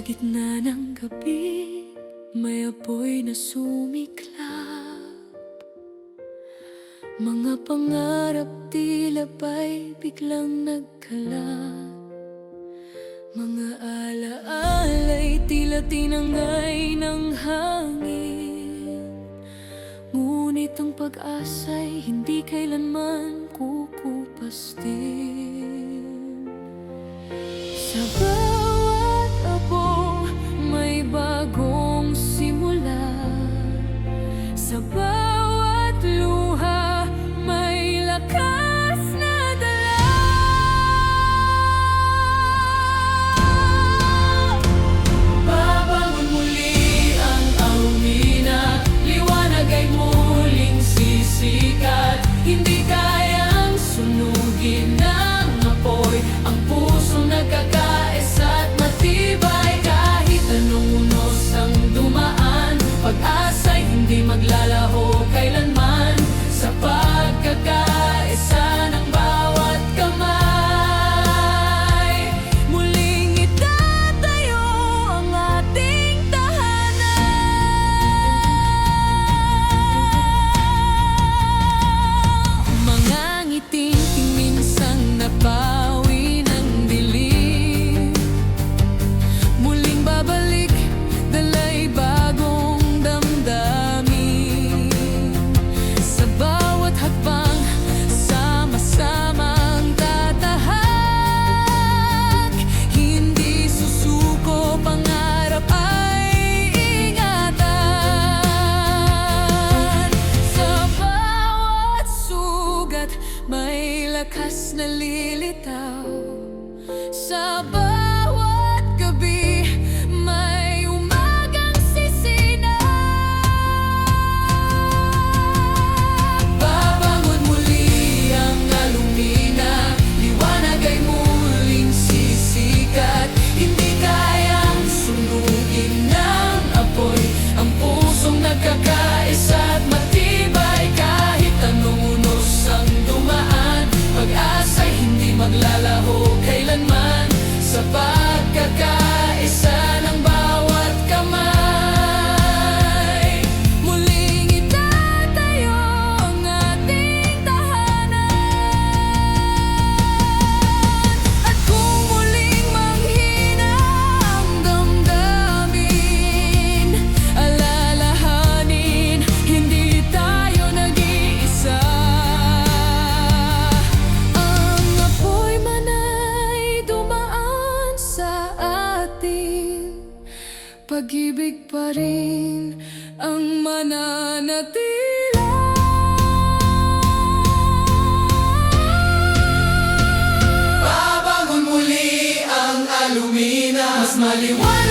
gitna ng gabi, may apoy na sumiklab. Mga pangarap tila ba'y biglang nagkalat. Mga alaala'y tila tinangay ng hangin. Ngunit ang pag-asa'y hindi kailanman kukupas din. Sa bawat abo may bagong simula. Sa bawat luha may lakas na dala. Babangon muli ang alumina, liwanag ay muling sisikat. Hindi kayang sunugin ng apoy ang pusong nagkakaisa at matibay. Kahit anong unos ang dumaan, pag-asa'y hindi maglalaho kailanman. Sa pagkakaisa ng bawat kamay, muling itatayo ang ating tahanan. Mga ngiting minsang napawi ng dilim, muling babalik, dala'y bagong damdamin. Sa bawat hakbang, sama-samang tatahak. Hindi susuko, pangarap ay ingatan. Sa bawat sugat, may lakas na lilitaw. Sa bawat gabi, may umagang sisinag. Babangon muli ang alumina, liwanag ay muling sisikat. Hindi kayang sunugin ng apoy ang pusong nagkakaisa at matibay. Kahit anong unos ang dumaan, pag-asa'y hindi maglalaho kailanman. Sa pagkakaisa ng bawat kamay, muling itatayo ang ating tahanan. At kung muling manghina ang damdamin, alalahanin, hindi tayo nag-iisa. Ang apoy man ay dumaan sa atin, pag-ibig pa rin ang mananatili. Babangon muli ang alumina, mas maliwanag